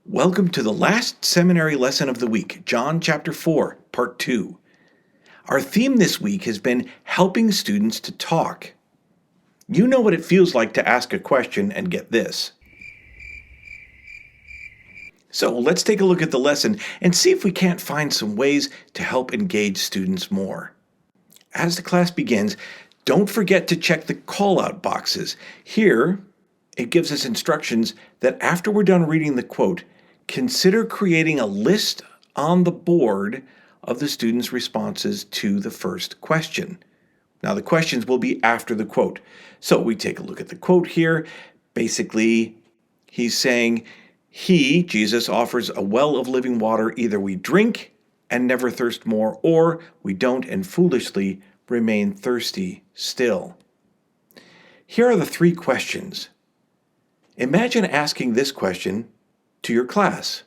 Welcome to the last seminary lesson of the week, John chapter 4, part 2. Our theme this week has been helping students to talk. You know what it feels like to ask a question and get this. So let's take a look at the lesson and see if we can't find some ways to help engage students more. As the class begins, don't forget to check the call-out boxes. Here, it gives us instructions that after we're done reading the quote, consider creating a list on the board of the students' responses to the first question. Now, the questions will be after the quote. So we take a look at the quote here. Basically, he's saying, Jesus, offers a well of living water. Either we drink and never thirst more, or we don't and foolishly remain thirsty still. Here are the three questions. Imagine asking this question to your class.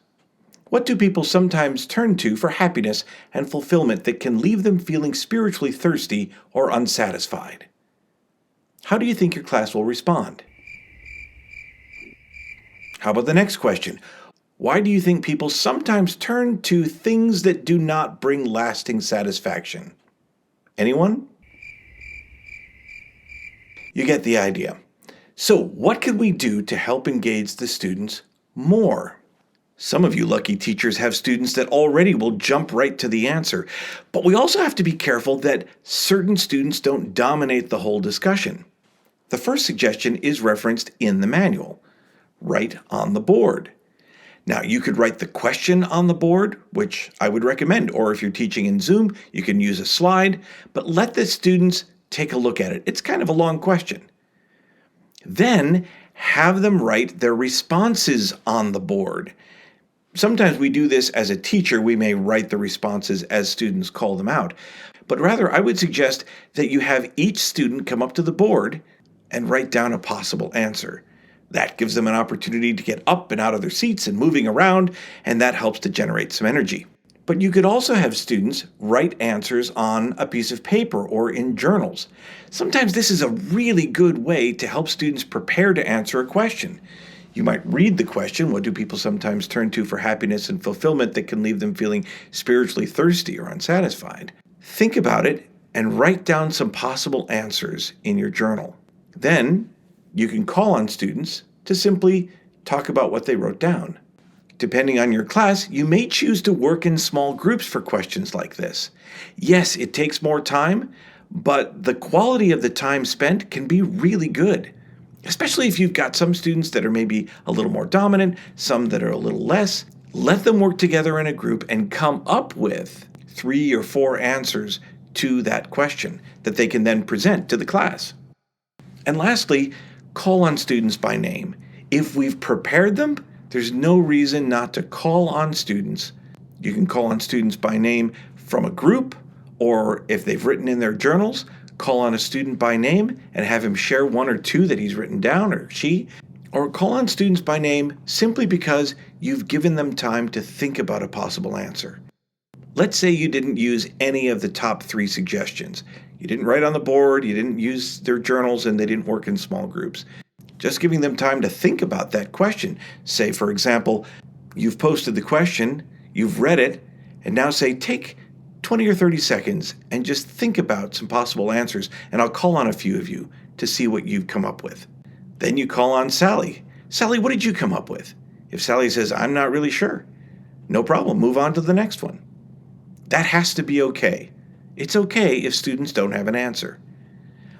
What do people sometimes turn to for happiness and fulfillment that can leave them feeling spiritually thirsty or unsatisfied? How do you think your class will respond? How about the next question? Why do you think people sometimes turn to things that do not bring lasting satisfaction? Anyone? You get the idea. So, what can we do to help engage the students more? Some of you lucky teachers have students that already will jump right to the answer, but we also have to be careful that certain students don't dominate the whole discussion. The first suggestion is referenced in the manual, right on the board. Now, you could write the question on the board, which I would recommend, or if you're teaching in Zoom, you can use a slide, but let the students take a look at it. It's kind of a long question. Then have them write their responses on the board. Sometimes we do this as a teacher. We may write the responses as students call them out. But rather, I would suggest that you have each student come up to the board and write down a possible answer. That gives them an opportunity to get up and out of their seats and moving around, and that helps to generate some energy. But you could also have students write answers on a piece of paper or in journals. Sometimes this is a really good way to help students prepare to answer a question. You might read the question, what do people sometimes turn to for happiness and fulfillment that can leave them feeling spiritually thirsty or unsatisfied? Think about it and write down some possible answers in your journal. Then you can call on students to simply talk about what they wrote down. Depending on your class, you may choose to work in small groups for questions like this. Yes, it takes more time, but the quality of the time spent can be really good, especially if you've got some students that are maybe a little more dominant, some that are a little less. Let them work together in a group and come up with 3 or 4 answers to that question that they can then present to the class. And lastly, call on students by name. If we've prepared them, there's no reason not to call on students. You can call on students by name from a group, or if they've written in their journals, call on a student by name and have him share 1 or 2 that he's written down, or she, or call on students by name simply because you've given them time to think about a possible answer. Let's say you didn't use any of the top 3 suggestions. You didn't write on the board, you didn't use their journals, and they didn't work in small groups. Just giving them time to think about that question. Say, for example, you've posted the question, you've read it, and now say, take 20 or 30 seconds and just think about some possible answers, and I'll call on a few of you to see what you've come up with. Then you call on Sally. Sally, what did you come up with? If Sally says, I'm not really sure, no problem, move on to the next one. That has to be okay. It's okay if students don't have an answer.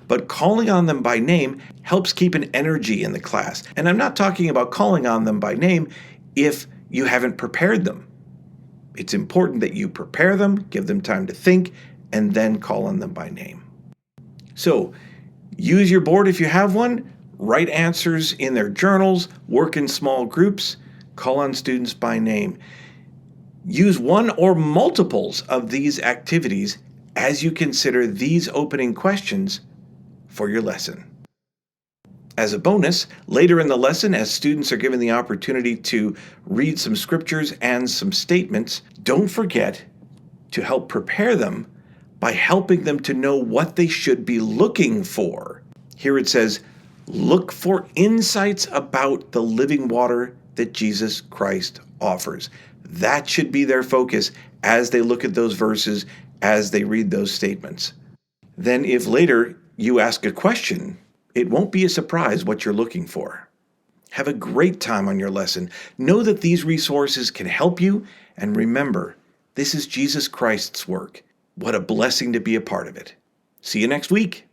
But calling on them by name helps keep an energy in the class. And I'm not talking about calling on them by name if you haven't prepared them. It's important that you prepare them, give them time to think, and then call on them by name. So, use your board if you have one, write answers in their journals, work in small groups, call on students by name. Use one or multiples of these activities as you consider these opening questions for your lesson. As a bonus, later in the lesson, as students are given the opportunity to read some scriptures and some statements, don't forget to help prepare them by helping them to know what they should be looking for. Here it says, look for insights about the living water that Jesus Christ offers. That should be their focus as they look at those verses, as they read those statements. Then, if later you ask a question, it won't be a surprise what you're looking for. Have a great time on your lesson. Know that these resources can help you, and remember, this is Jesus Christ's work. What a blessing to be a part of it. See you next week.